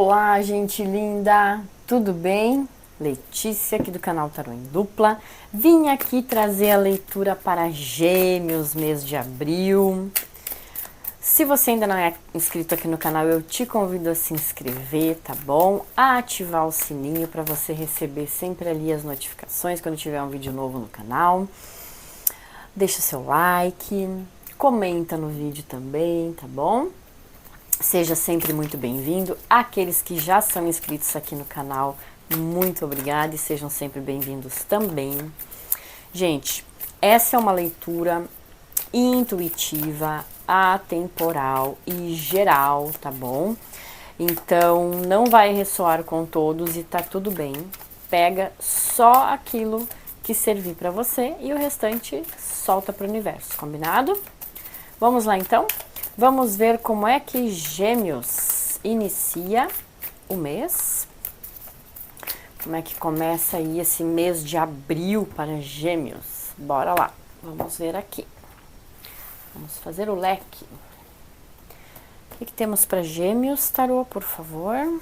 Olá, gente linda! Tudo bem? Letícia aqui do canal Tarô em Dupla. Vim aqui trazer a leitura para Gêmeos, mês de abril. Se você ainda não é inscrito aqui no canal, eu te convido a se inscrever, tá bom? A ativar o sininho para você receber sempre ali as notificações quando tiver um vídeo novo no canal. Deixa o seu like, comenta no vídeo também, tá bom? Seja sempre muito bem-vindo. Aqueles que já são inscritos aqui no canal, muito obrigada e sejam sempre bem-vindos também. Gente, essa é uma leitura intuitiva, atemporal e geral, tá bom? Então, não vai ressoar com todos e tá tudo bem. Pega só aquilo que servir para você e o restante solta para o universo, combinado? Vamos lá então? Vamos ver como é que Gêmeos inicia o mês. Como é que começa aí esse mês de abril para Gêmeos. Bora lá, vamos ver aqui. Vamos fazer o leque. O que temos para Gêmeos, tarô, por favor?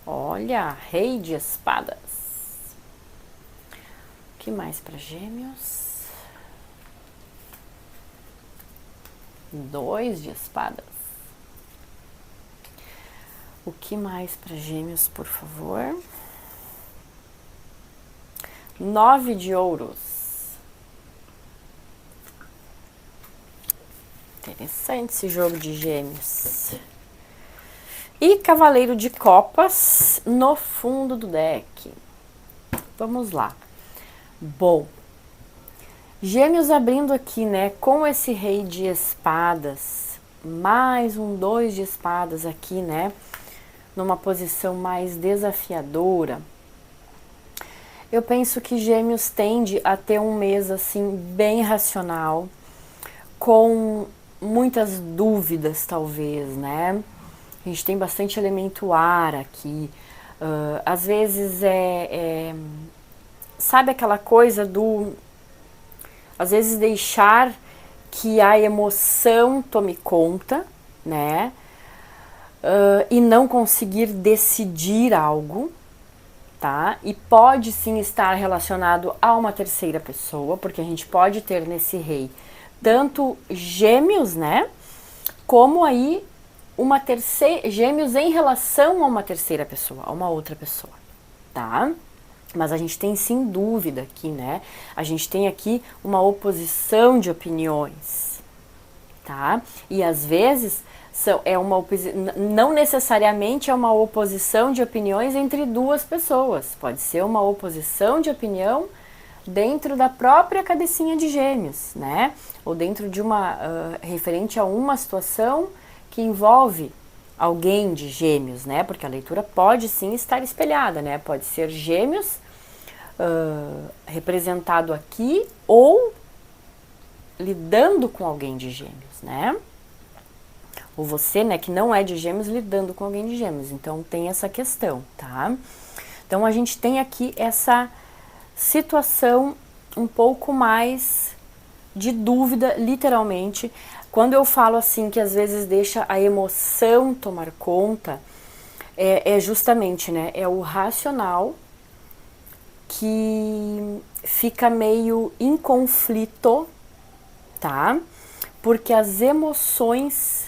Olha, Rei de Espadas. O que mais para Gêmeos? 2 de espadas. O que mais para Gêmeos, por favor? 9 de ouros. Interessante esse jogo de Gêmeos. E Cavaleiro de Copas no fundo do deck. Vamos lá. Bom, Gêmeos abrindo aqui, né, com esse Rei de Espadas, mais um 2 de espadas aqui, né, numa posição mais desafiadora. Eu penso que Gêmeos tende a ter um mês, assim, bem racional, com muitas dúvidas, talvez, né. A gente tem bastante elemento ar aqui, às vezes sabe aquela coisa do... Às vezes deixar que a emoção tome conta, né? E não conseguir decidir algo, tá? E pode sim estar relacionado a uma terceira pessoa, porque a gente pode ter nesse rei tanto Gêmeos, né? Como aí uma terceira... Gêmeos em relação a uma terceira pessoa, a uma outra pessoa, tá? Mas a gente tem sim dúvida aqui, né? A gente tem aqui uma oposição de opiniões, tá? E às vezes não necessariamente é uma oposição de opiniões entre duas pessoas. Pode ser uma oposição de opinião dentro da própria cabecinha de Gêmeos, né? Ou dentro de uma... referente a uma situação que envolve alguém de Gêmeos, né? Porque a leitura pode sim estar espelhada, né? Pode ser Gêmeos representado aqui ou lidando com alguém de Gêmeos, né? Ou você, né, que não é de Gêmeos, lidando com alguém de Gêmeos. Então tem essa questão, tá? Então a gente tem aqui essa situação um pouco mais de dúvida, literalmente. Quando eu falo assim que às vezes deixa a emoção tomar conta, é justamente, né, é o racional que fica meio em conflito, tá? Porque as emoções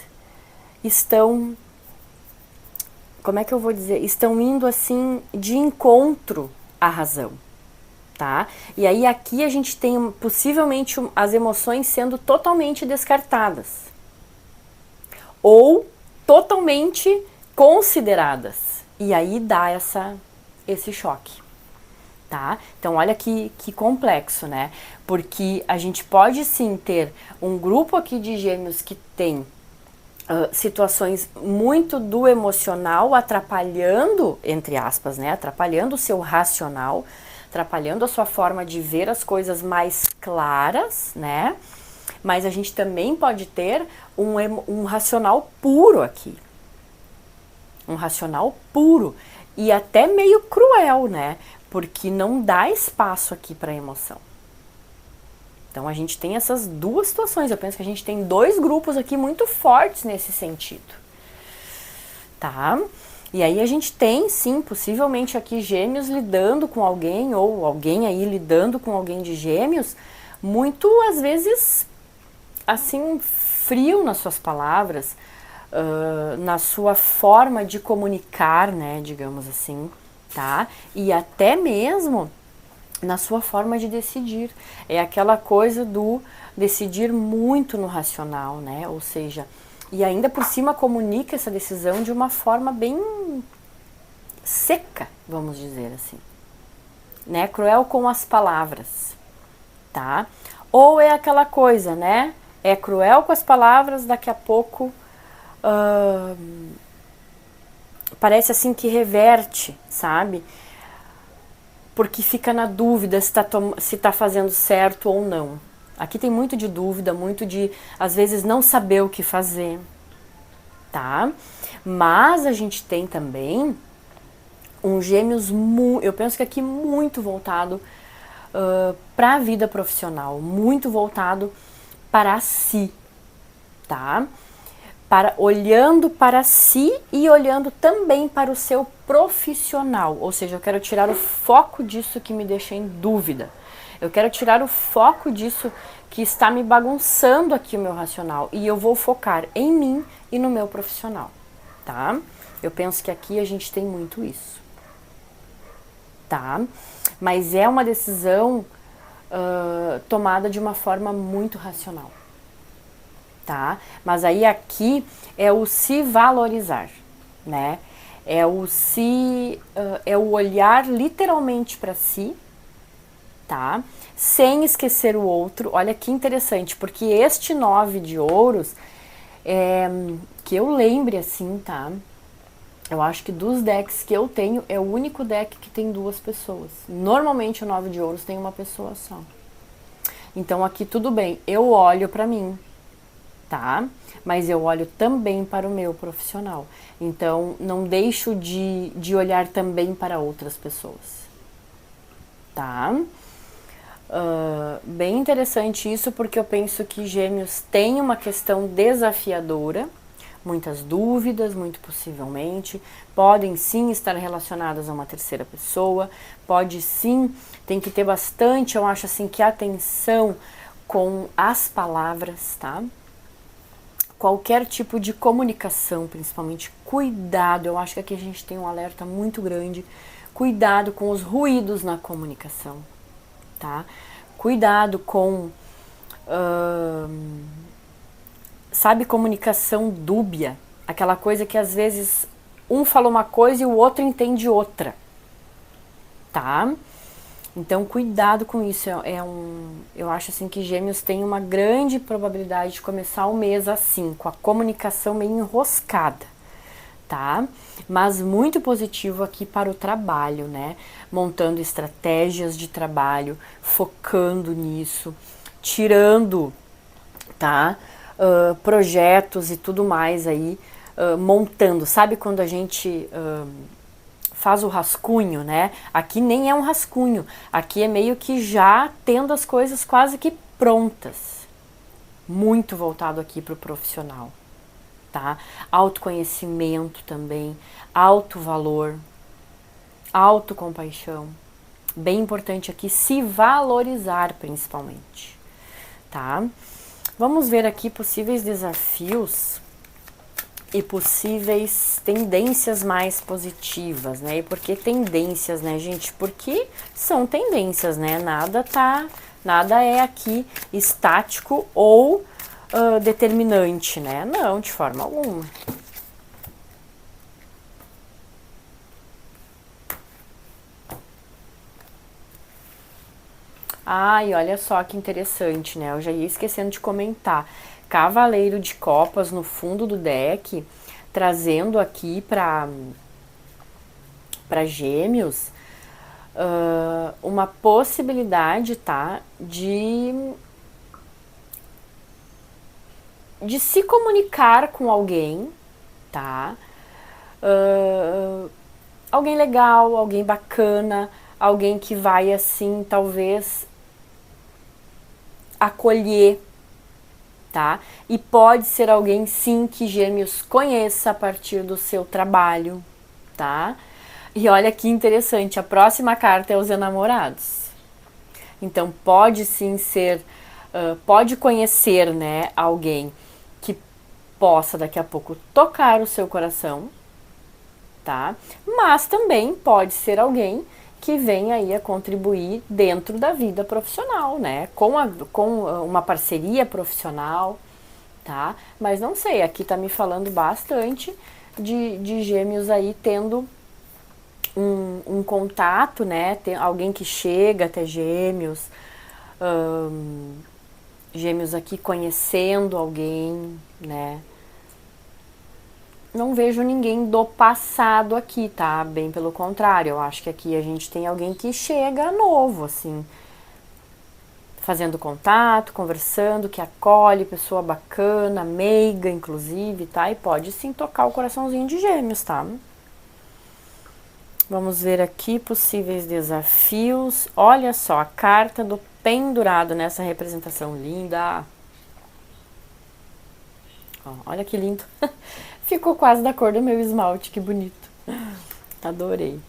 estão, como é que eu vou dizer? Estão indo assim de encontro à razão, tá? E aí aqui a gente tem possivelmente as emoções sendo totalmente descartadas ou totalmente consideradas. E aí dá esse choque, tá? Então olha que complexo, né? Porque a gente pode sim ter um grupo aqui de Gêmeos que tem situações muito do emocional atrapalhando, entre aspas, né? Atrapalhando o seu racional, atrapalhando a sua forma de ver as coisas mais claras, né? Mas a gente também pode ter um racional puro aqui. Um racional puro e até meio cruel, né? Porque não dá espaço aqui para emoção. Então a gente tem essas duas situações. Eu penso que a gente tem dois grupos aqui muito fortes nesse sentido. tá? E aí a gente tem, sim, possivelmente aqui gêmeos lidando com alguém, ou alguém aí lidando com alguém de gêmeos, muito, às vezes, assim, frio nas suas palavras, na sua forma de comunicar, né, digamos assim, tá? E até mesmo na sua forma de decidir. É aquela coisa do decidir muito no racional, né? Ou seja, e ainda por cima comunica essa decisão de uma forma bem seca, vamos dizer assim, né? Cruel com as palavras, tá? Ou é aquela coisa, né? É cruel com as palavras, daqui a pouco parece assim que reverte, sabe? Porque fica na dúvida se tá fazendo certo ou não. Aqui tem muito de dúvida, muito de, às vezes, não saber o que fazer, tá? Mas a gente tem também um gêmeos, eu penso que aqui muito voltado para a vida profissional, muito voltado para si, tá? Olhando para si e olhando também para o seu profissional. Ou seja, eu quero tirar o foco disso que me deixa em dúvida. Eu quero tirar o foco disso que está me bagunçando aqui o meu racional. E eu vou focar em mim e no meu profissional, tá? Eu penso que aqui a gente tem muito isso, tá? Mas é uma decisão tomada de uma forma muito racional. Tá? Mas aí aqui é o se valorizar, né? É o olhar literalmente para si, tá? Sem esquecer o outro. Olha que interessante, porque este 9 de ouros, que eu lembre assim, tá? Eu acho que dos decks que eu tenho, é o único deck que tem duas pessoas. Normalmente o 9 de ouros tem uma pessoa só. Então aqui tudo bem, eu olho para mim, tá? Mas eu olho também para o meu profissional. Então, não deixo de olhar também para outras pessoas, tá? Bem interessante isso, porque eu penso que gêmeos têm uma questão desafiadora, muitas dúvidas, muito possivelmente, podem sim estar relacionadas a uma terceira pessoa, pode sim, tem que ter bastante, eu acho assim, que atenção com as palavras, tá? Qualquer tipo de comunicação, principalmente cuidado, eu acho que aqui a gente tem um alerta muito grande, cuidado com os ruídos na comunicação, tá? Cuidado com, sabe, comunicação dúbia, aquela coisa que às vezes um fala uma coisa e o outro entende outra, tá? Então, cuidado com isso. Eu acho assim que gêmeos tem uma grande probabilidade de começar o mês assim, com a comunicação meio enroscada, tá? Mas muito positivo aqui para o trabalho, né? Montando estratégias de trabalho, focando nisso, tirando, tá? Projetos e tudo mais aí, montando. Sabe quando a gente faz o rascunho, né? Aqui nem é um rascunho, aqui é meio que já tendo as coisas quase que prontas. Muito voltado aqui para o profissional, tá? Autoconhecimento também, autovalor, autocompaixão. Bem importante aqui se valorizar principalmente, tá? Vamos ver aqui possíveis desafios e possíveis tendências mais positivas, né? E por que tendências, né, gente? Porque são tendências, né? Nada é aqui estático ou determinante, né? Não, de forma alguma. Ai, olha só que interessante, né? Eu já ia esquecendo de comentar. Cavaleiro de Copas no fundo do deck, trazendo aqui para Gêmeos uma possibilidade, tá? De se comunicar com alguém, tá? Alguém legal, alguém bacana, alguém que vai assim, talvez acolher, tá? E pode ser alguém, sim, que Gêmeos conheça a partir do seu trabalho, tá? E olha que interessante, a próxima carta é os enamorados. Então, pode sim ser, pode conhecer, né, alguém que possa daqui a pouco tocar o seu coração, tá? Mas também pode ser alguém que venha aí a contribuir dentro da vida profissional, né? Com uma parceria profissional, tá? Mas não sei, aqui tá me falando bastante de Gêmeos aí tendo um contato, né? Tem alguém que chega até Gêmeos, Gêmeos aqui conhecendo alguém, né? Não vejo ninguém do passado aqui, tá? Bem pelo contrário, eu acho que aqui a gente tem alguém que chega novo, assim, fazendo contato, conversando, que acolhe, pessoa bacana, meiga, inclusive, tá? E pode sim tocar o coraçãozinho de Gêmeos, tá? Vamos ver aqui possíveis desafios. Olha só, a carta do pendurado nessa representação linda. Ó, olha que lindo. Ficou quase da cor do meu esmalte, que bonito. Adorei.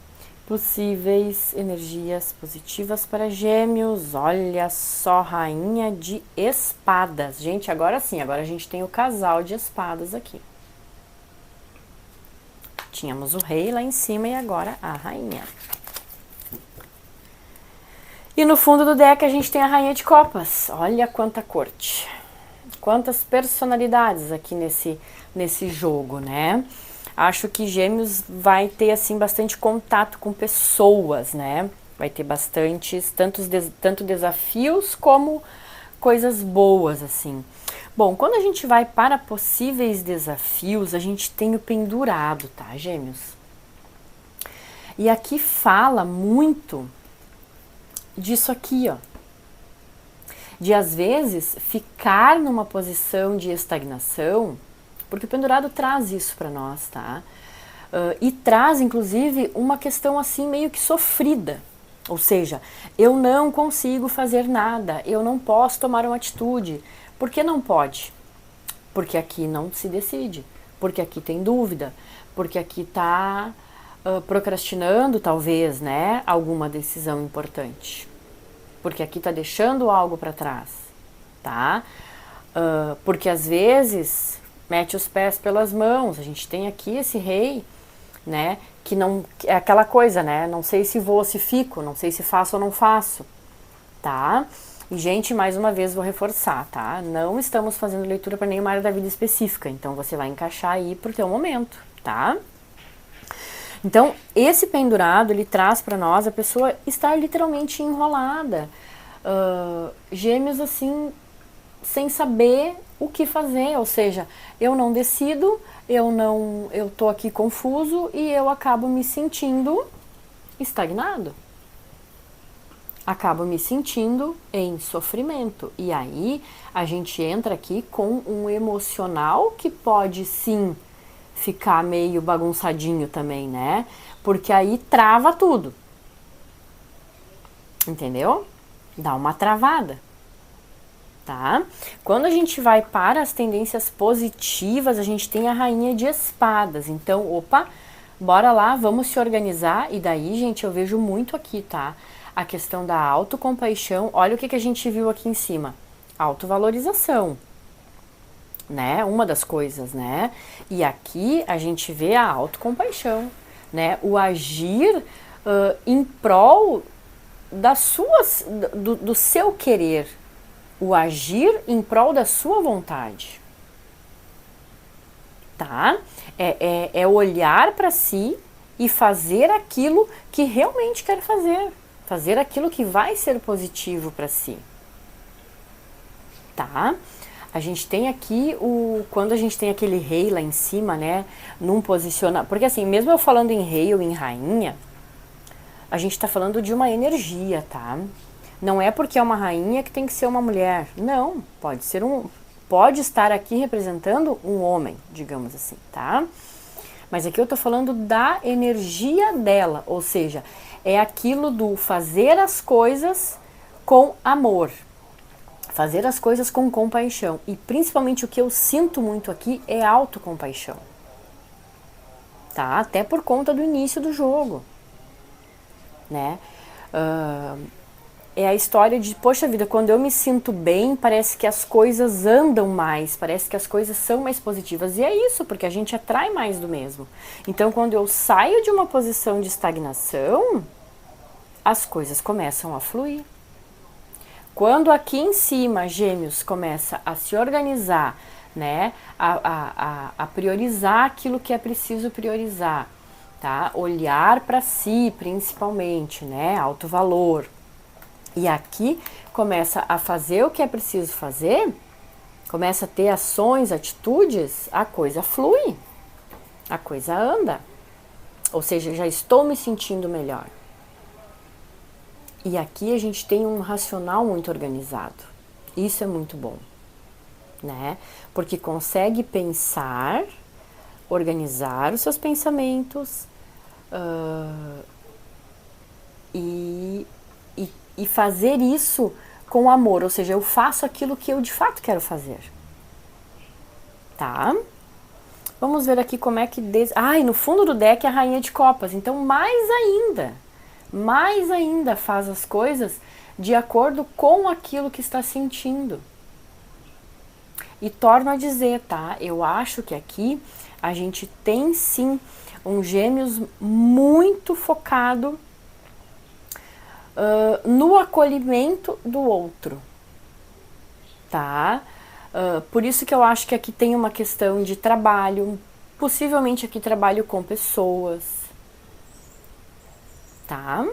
Possíveis energias positivas para Gêmeos. Olha só, Rainha de Espadas. Gente, agora sim, agora a gente tem o casal de espadas aqui. Tínhamos o rei lá em cima e agora a rainha. E no fundo do deck a gente tem a rainha de copas. Olha quanta corte. Quantas personalidades aqui nesse jogo, né? Acho que Gêmeos vai ter, assim, bastante contato com pessoas, né? Vai ter bastantes, tanto desafios como coisas boas, assim. Bom, quando a gente vai para possíveis desafios, a gente tem o pendurado, tá, Gêmeos? E aqui fala muito disso aqui, ó. De, às vezes, ficar numa posição de estagnação, porque o pendurado traz isso para nós, tá? E traz, inclusive, uma questão assim meio que sofrida. Ou seja, eu não consigo fazer nada, eu não posso tomar uma atitude. Por que não pode? Porque aqui não se decide, porque aqui tem dúvida, porque aqui está procrastinando, talvez, né, alguma decisão importante. Porque aqui está deixando algo para trás, tá? Porque às vezes mete os pés pelas mãos. A gente tem aqui esse rei, né, que não é aquela coisa, né? Não sei se vou, se fico, não sei se faço ou não faço, tá? E, gente, mais uma vez vou reforçar, tá? Não estamos fazendo leitura para nenhuma área da vida específica, então você vai encaixar aí pro teu momento, tá? Então, esse pendurado, ele traz para nós a pessoa estar literalmente enrolada. Gêmeos, assim, sem saber o que fazer, ou seja, eu não decido, eu tô aqui confuso e eu acabo me sentindo estagnado. Acabo me sentindo em sofrimento. E aí a gente entra aqui com um emocional que pode sim ficar meio bagunçadinho também, né? Porque aí trava tudo. Entendeu? Dá uma travada. Tá? Quando a gente vai para as tendências positivas, a gente tem a rainha de espadas. Então, opa, bora lá, vamos se organizar. E daí, gente, eu vejo muito aqui, tá? A questão da autocompaixão. Olha o que a gente viu aqui em cima. Autovalorização, né? Uma das coisas, né? E aqui a gente vê a autocompaixão, né? O agir em prol do seu querer. O agir em prol da sua vontade. Tá? É olhar para si e fazer aquilo que realmente quer fazer. Fazer aquilo que vai ser positivo para si. Tá? A gente tem aqui quando a gente tem aquele rei lá em cima, né? Num posicionamento. Porque assim, mesmo eu falando em rei ou em rainha, a gente tá falando de uma energia, tá? Não é porque é uma rainha que tem que ser uma mulher. Não, pode estar aqui representando um homem, digamos assim, tá? Mas aqui eu tô falando da energia dela, ou seja, é aquilo do fazer as coisas com amor. Fazer as coisas com compaixão. E principalmente o que eu sinto muito aqui é autocompaixão. Tá? Até por conta do início do jogo. Né? É a história de, poxa vida, quando eu me sinto bem, parece que as coisas andam mais, parece que as coisas são mais positivas. E é isso, porque a gente atrai mais do mesmo. Então, quando eu saio de uma posição de estagnação, as coisas começam a fluir. Quando aqui em cima, Gêmeos, começa a se organizar, né, a priorizar aquilo que é preciso priorizar, tá? Olhar para si, principalmente, né, alto valor. E aqui começa a fazer o que é preciso fazer, começa a ter ações, atitudes, a coisa flui, a coisa anda. Ou seja, já estou me sentindo melhor. E aqui a gente tem um racional muito organizado. Isso é muito bom, né? Porque consegue pensar, organizar os seus pensamentos e fazer isso com amor. Ou seja, eu faço aquilo que eu de fato quero fazer. Tá? Vamos ver aqui como é que... e no fundo do deck é a Rainha de Copas. Então, mais ainda faz as coisas de acordo com aquilo que está sentindo. E torno a dizer, tá? Eu acho que aqui a gente tem sim um Gêmeos muito focado no acolhimento do outro, tá? Por isso que eu acho que aqui tem uma questão de trabalho, possivelmente aqui trabalho com pessoas, tá?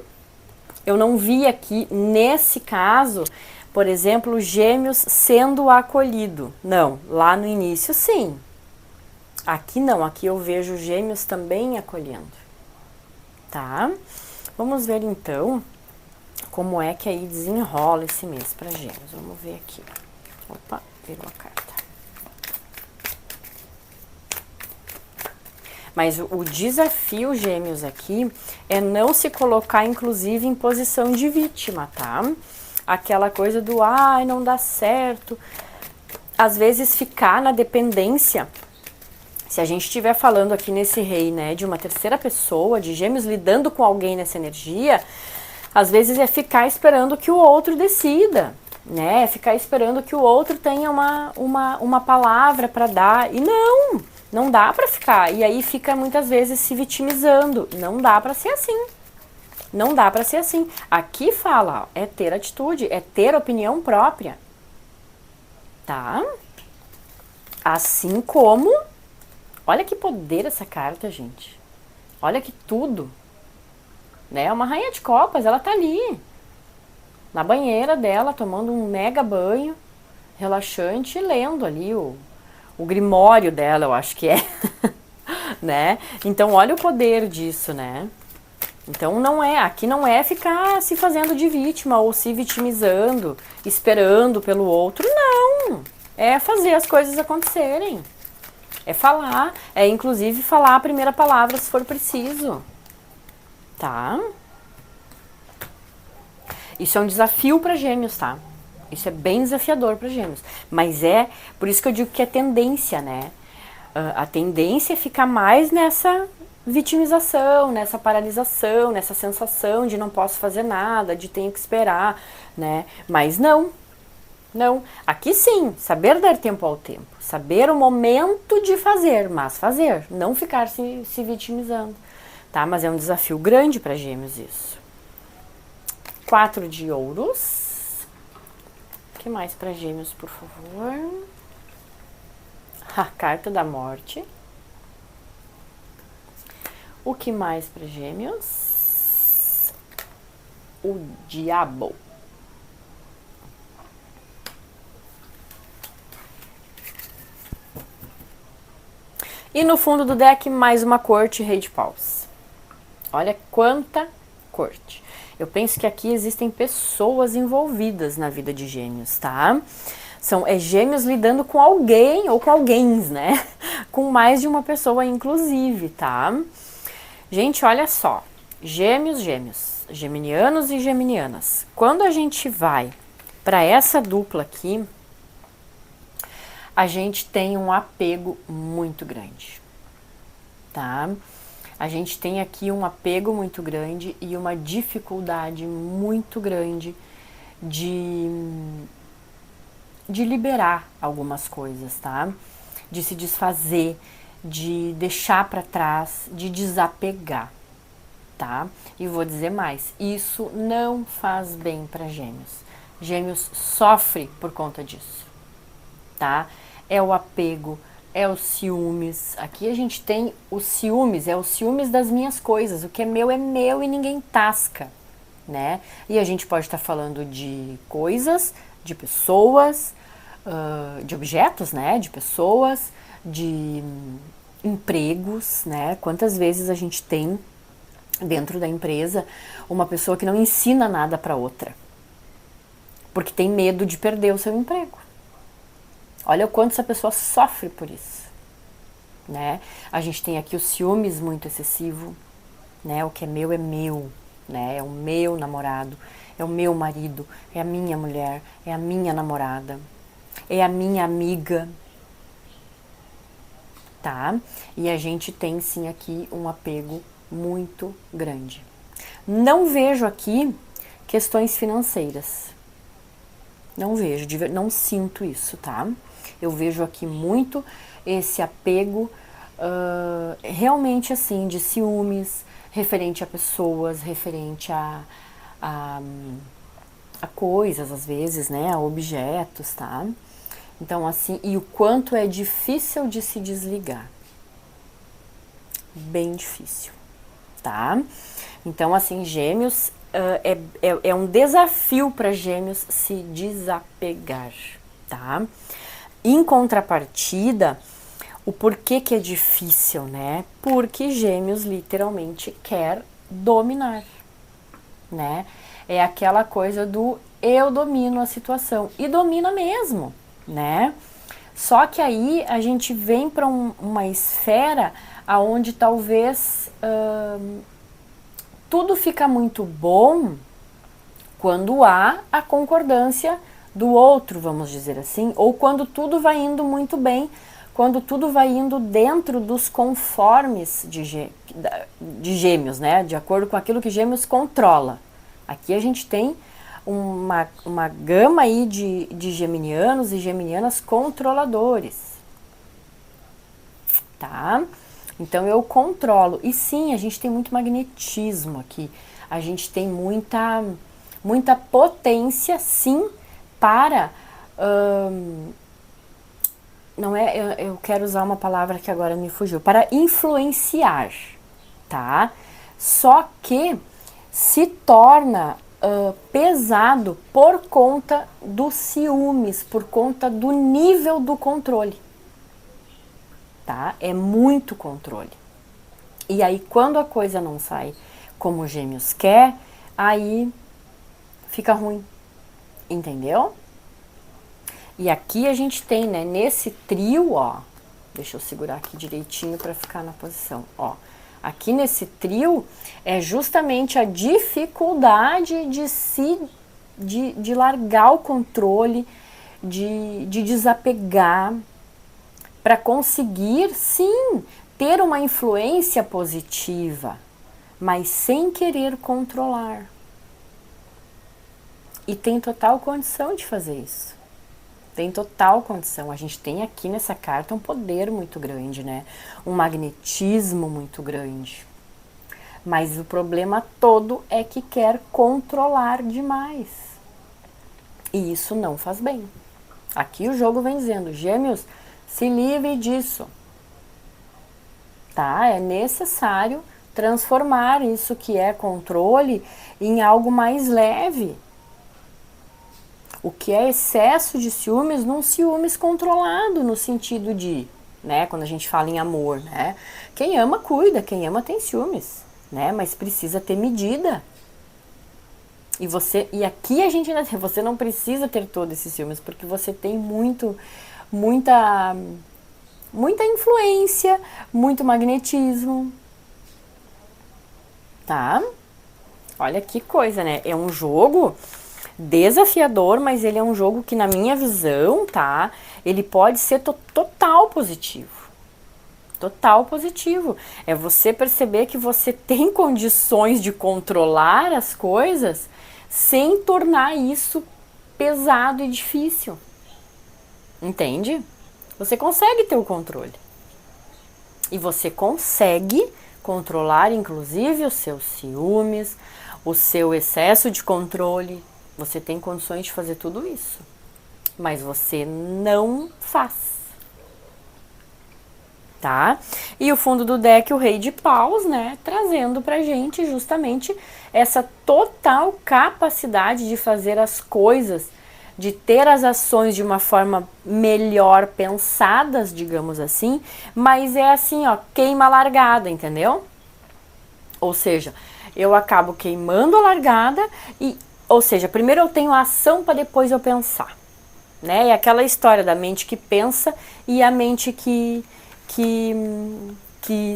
Eu não vi aqui, nesse caso, por exemplo, Gêmeos sendo acolhido. Não, lá no início sim. Aqui não, aqui eu vejo Gêmeos também acolhendo, tá? Vamos ver então como é que aí desenrola esse mês para Gêmeos. Vamos ver aqui. Opa, virou a carta. Mas o desafio, Gêmeos, aqui é não se colocar, inclusive, em posição de vítima, tá? Aquela coisa do, não dá certo. Às vezes ficar na dependência, se a gente estiver falando aqui nesse rei, né, de uma terceira pessoa, de Gêmeos lidando com alguém nessa energia, às vezes é ficar esperando que o outro decida, né? É ficar esperando que o outro tenha uma palavra para dar. E não dá para ficar. E aí fica muitas vezes se vitimizando. Não dá para ser assim. Não dá para ser assim. Aqui fala, é ter atitude, é ter opinião própria. Tá? Assim como... Olha que poder essa carta, gente. Olha que tudo. Né? Uma rainha de copas, ela tá ali. Na banheira dela, tomando um mega banho, relaxante, e lendo ali o grimório dela, eu acho que é. Né? Então, olha o poder disso, né? Então, aqui não é ficar se fazendo de vítima ou se vitimizando, esperando pelo outro, não. É fazer as coisas acontecerem. É falar, inclusive falar a primeira palavra se for preciso. Tá? Isso é um desafio para Gêmeos, tá? Isso é bem desafiador para Gêmeos. Mas por isso que eu digo que é tendência, né? A tendência é ficar mais nessa vitimização, nessa paralisação, nessa sensação de não posso fazer nada, de tenho que esperar, né? Mas não. Aqui sim, saber dar tempo ao tempo. Saber o momento de fazer, mas fazer. Não ficar se vitimizando. Tá? Mas é um desafio grande para Gêmeos isso. 4 de ouros. O que mais para Gêmeos, por favor? A carta da morte. O que mais para Gêmeos? O diabo. E no fundo do deck, mais uma corte, rei de paus. Olha quanta corte. Eu penso que aqui existem pessoas envolvidas na vida de Gêmeos, tá? É Gêmeos lidando com alguém ou com alguéms, né? Com mais de uma pessoa, inclusive, tá? Gente, olha só. Gêmeos, geminianos e geminianas. Quando a gente vai Para essa dupla aqui, a gente tem um apego muito grande, tá? A gente tem aqui um apego muito grande e uma dificuldade muito grande de liberar algumas coisas, tá? De se desfazer, de deixar para trás, de desapegar, tá? E vou dizer mais, isso não faz bem para Gêmeos. Gêmeos sofre por conta disso, tá? É o apego, é os ciúmes. Aqui a gente tem os ciúmes, é os ciúmes das minhas coisas. O que é meu e ninguém tasca, né? E a gente pode estar falando de coisas, de pessoas, de objetos, né? De pessoas, de empregos, né? Quantas vezes a gente tem dentro da empresa uma pessoa que não ensina nada para outra, porque tem medo de perder o seu emprego. Olha o quanto essa pessoa sofre por isso, né? A gente tem aqui o ciúmes muito excessivo, né? O que é meu, né? É o meu namorado, é o meu marido, é a minha mulher, é a minha namorada, é a minha amiga, tá? E a gente tem sim aqui um apego muito grande. Não vejo aqui questões financeiras. Não vejo, não sinto isso, tá? Eu vejo aqui muito esse apego realmente assim, de ciúmes, referente a pessoas, referente a coisas, às vezes, né? A objetos, tá? Então, assim, e o quanto é difícil de se desligar. Bem difícil, tá? Então, assim, Gêmeos é um desafio para Gêmeos se desapegar, tá? Em contrapartida, o porquê que é difícil, né? Porque Gêmeos literalmente quer dominar, né? É aquela coisa do eu domino a situação e domina mesmo, né? Só que aí a gente vem para uma esfera aonde talvez tudo fica muito bom quando há a concordância do outro, vamos dizer assim, ou quando tudo vai indo muito bem, quando tudo vai indo dentro dos conformes de Gêmeos, né? De acordo com aquilo que Gêmeos controla. Aqui a gente tem uma gama aí de geminianos e geminianas controladores, tá? Então eu controlo. E sim, a gente tem muito magnetismo aqui. A gente tem muita potência, sim, para... não é, eu quero usar uma palavra que agora me fugiu. Para influenciar, tá? Só que se torna pesado por conta dos ciúmes, por conta do nível do controle, tá? É muito controle. E aí, quando a coisa não sai como Gêmeos quer, aí fica ruim, entendeu? E aqui a gente tem, né, nesse trio, ó, deixa eu segurar aqui direitinho para ficar na posição, ó. Aqui nesse trio é justamente a dificuldade de largar o controle, de desapegar, para conseguir, sim, ter uma influência positiva, mas sem querer controlar. E tem total condição de fazer isso. Tem total condição. A gente tem aqui nessa carta um poder muito grande, né? Um magnetismo muito grande. Mas o problema todo é que quer controlar demais. E isso não faz bem. Aqui o jogo vem dizendo, Gêmeos, se livre disso. Tá? É necessário transformar isso que é controle em algo mais leve. O que é excesso de ciúmes num ciúmes controlado, no sentido de, né, quando a gente fala em amor, né? Quem ama cuida, quem ama tem ciúmes, né? Mas precisa ter medida. E aqui a gente ainda, você não precisa ter todos esses ciúmes, porque você tem muita influência, muito magnetismo, tá? Olha que coisa, né? É um jogo desafiador, mas ele é um jogo que, na minha visão, tá? Ele pode ser total positivo. Total positivo. É você perceber que você tem condições de controlar as coisas sem tornar isso pesado e difícil. Entende? Você consegue ter o controle. E você consegue controlar, inclusive, os seus ciúmes, o seu excesso de controle. Você tem condições de fazer tudo isso. Mas você não faz. Tá? E o fundo do deck, o Rei de Paus, né? Trazendo pra gente justamente essa total capacidade de fazer as coisas, de ter as ações de uma forma melhor pensadas, digamos assim, mas é assim, ó, queima a largada, entendeu? Ou seja, eu acabo queimando a largada e, ou seja, primeiro eu tenho a ação para depois eu pensar, né? É aquela história da mente que pensa e a mente que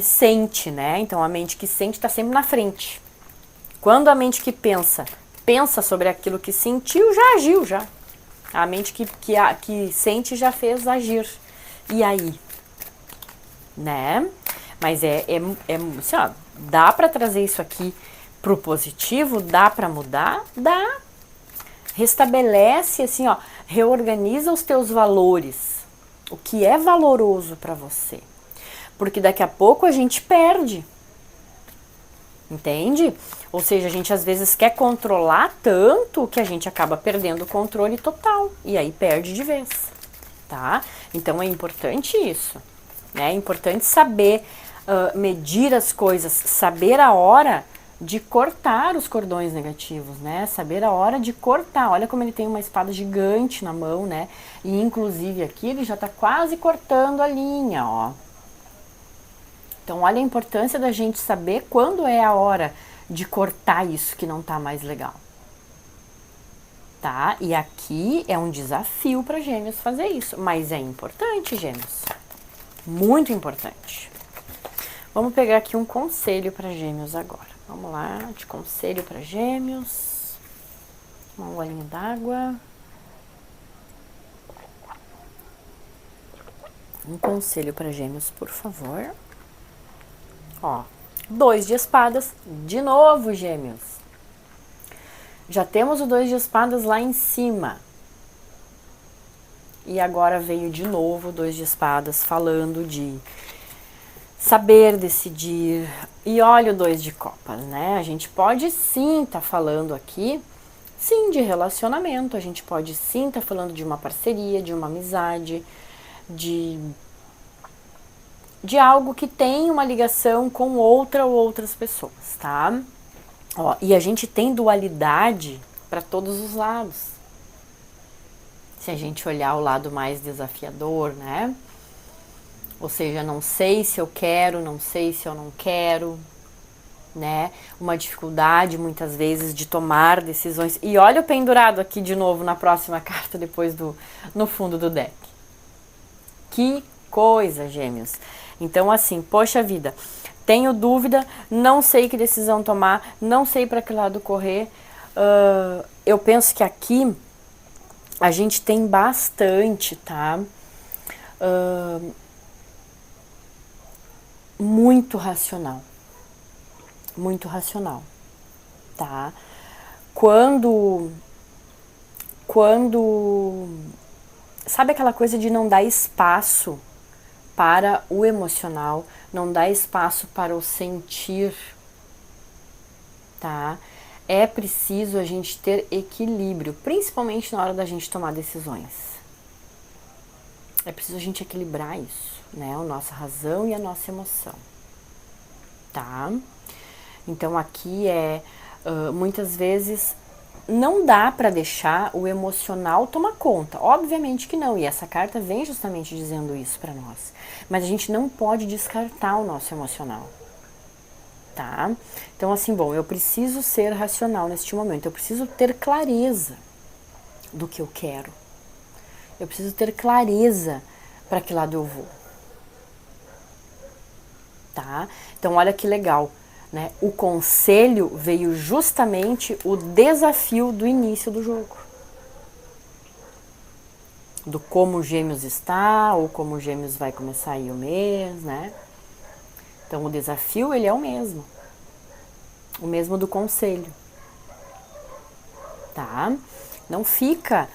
sente, né? Então a mente que sente está sempre na frente. Quando a mente que pensa sobre aquilo que sentiu, já agiu, já. A mente que sente já fez agir. E aí? Né? Mas assim, ó, dá para trazer isso aqui pro positivo? Dá para mudar? Dá. Restabelece, assim, ó, reorganiza os teus valores. O que é valoroso para você. Porque daqui a pouco a gente perde. Entende? Ou seja, a gente às vezes quer controlar tanto que a gente acaba perdendo o controle total. E aí perde de vez. Tá? Então é importante isso. Né? É importante saber medir as coisas, saber a hora de cortar os cordões negativos, né? Saber a hora de cortar. Olha como ele tem uma espada gigante na mão, né? E inclusive aqui ele já tá quase cortando a linha, ó. Então olha a importância da gente saber quando é a hora de cortar isso que não tá mais legal. Tá? E aqui é um desafio para Gêmeos fazer isso, mas é importante, Gêmeos. Muito importante. Vamos pegar aqui um conselho para Gêmeos agora. Vamos lá, de conselho para Gêmeos. Um golinho d'água. Um conselho para Gêmeos, por favor. Ó, 2 de espadas, de novo, Gêmeos. Já temos o 2 de espadas lá em cima. E agora veio de novo o 2 de espadas falando de saber decidir. E olha o 2 de copas, né? A gente pode sim estar falando aqui, sim, de relacionamento. A gente pode sim estar falando de uma parceria, de uma amizade, de algo que tem uma ligação com outra ou outras pessoas, tá? Ó, e a gente tem dualidade para todos os lados. Se a gente olhar o lado mais desafiador, né? Ou seja, não sei se eu quero, não sei se eu não quero, né? Uma dificuldade, muitas vezes, de tomar decisões. E olha o pendurado aqui de novo na próxima carta, depois no fundo do deck. Que coisa, Gêmeos. Então, assim, poxa vida, tenho dúvida, não sei que decisão tomar, não sei para que lado correr. Eu penso que aqui a gente tem bastante, tá? Muito racional, tá? Quando sabe aquela coisa de não dar espaço para o emocional, não dar espaço para o sentir, tá? É preciso a gente ter equilíbrio, principalmente na hora da gente tomar decisões. É preciso a gente equilibrar isso, né? A nossa razão e a nossa emoção, tá? Então aqui muitas vezes não dá para deixar o emocional tomar conta. Obviamente que não, e essa carta vem justamente dizendo isso para nós. Mas a gente não pode descartar o nosso emocional, tá? Então assim, bom, eu preciso ser racional neste momento, eu preciso ter clareza do que eu quero. Eu preciso ter clareza para que lado eu vou, tá? Então olha que legal, né? O conselho veio justamente o desafio do início do jogo. Do como o Gêmeos está, ou como o Gêmeos vai começar aí o mês, né? Então o desafio, ele é o mesmo do conselho, tá? Não fica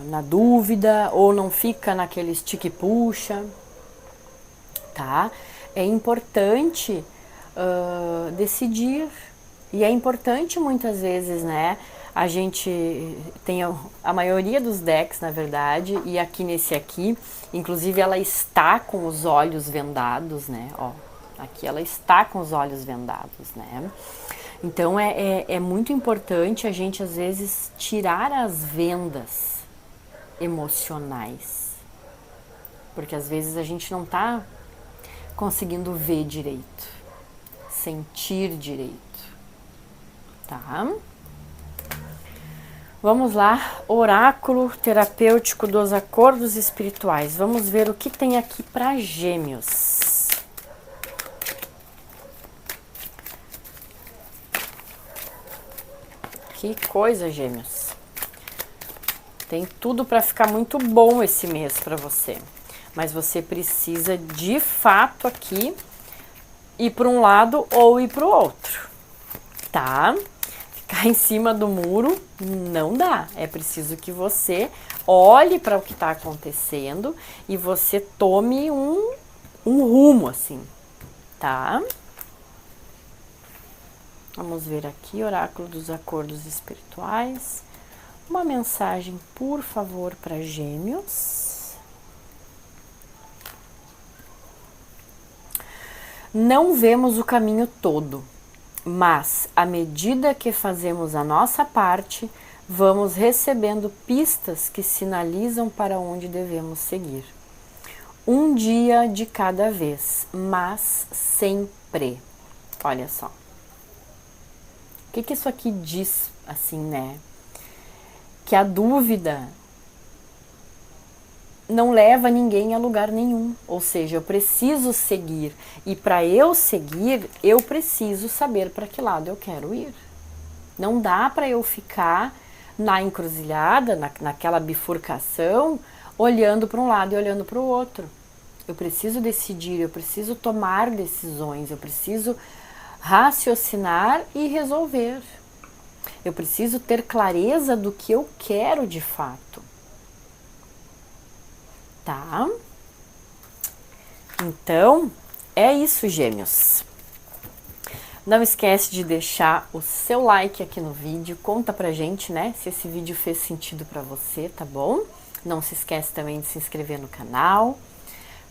na dúvida, ou não fica naquele estica e puxa, tá? É importante decidir, e é importante muitas vezes, né? A gente tem a maioria dos decks, na verdade, e aqui nesse aqui, inclusive ela está com os olhos vendados, né? Ó, aqui ela está com os olhos vendados, né? Então é muito importante a gente, às vezes, tirar as vendas emocionais. Porque às vezes a gente não tá conseguindo ver direito, sentir direito, tá? Vamos lá, oráculo terapêutico dos acordos espirituais. Vamos ver o que tem aqui para Gêmeos. Que coisa, Gêmeos. Tem tudo para ficar muito bom esse mês para você. Mas você precisa, de fato, aqui ir para um lado ou ir para o outro, tá? Ficar em cima do muro não dá. É preciso que você olhe para o que está acontecendo e você tome um rumo, assim, tá? Vamos ver aqui, oráculo dos acordos espirituais. Uma mensagem, por favor, para Gêmeos. Não vemos o caminho todo, mas à medida que fazemos a nossa parte, vamos recebendo pistas que sinalizam para onde devemos seguir. Um dia de cada vez, mas sempre. Olha só. O que isso aqui diz, assim, né? Que a dúvida não leva ninguém a lugar nenhum. Ou seja, eu preciso seguir. E para eu seguir, eu preciso saber para que lado eu quero ir. Não dá para eu ficar na encruzilhada, naquela bifurcação, olhando para um lado e olhando para o outro. Eu preciso decidir, eu preciso tomar decisões, eu preciso raciocinar e resolver. Eu preciso ter clareza do que eu quero de fato. Tá? Então, é isso, Gêmeos. Não esquece de deixar o seu like aqui no vídeo. Conta pra gente, né, se esse vídeo fez sentido pra você, tá bom? Não se esquece também de se inscrever no canal.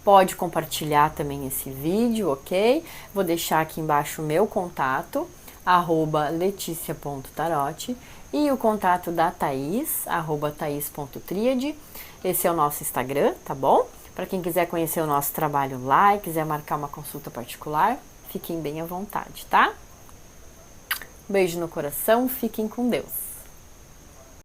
Pode compartilhar também esse vídeo, ok? Vou deixar aqui embaixo o meu contato, @leticia.tarot, e o contato da Thaís, @thais.triade. Esse é o nosso Instagram, tá bom? Para quem quiser conhecer o nosso trabalho lá e quiser marcar uma consulta particular, fiquem bem à vontade, tá? Beijo no coração, fiquem com Deus.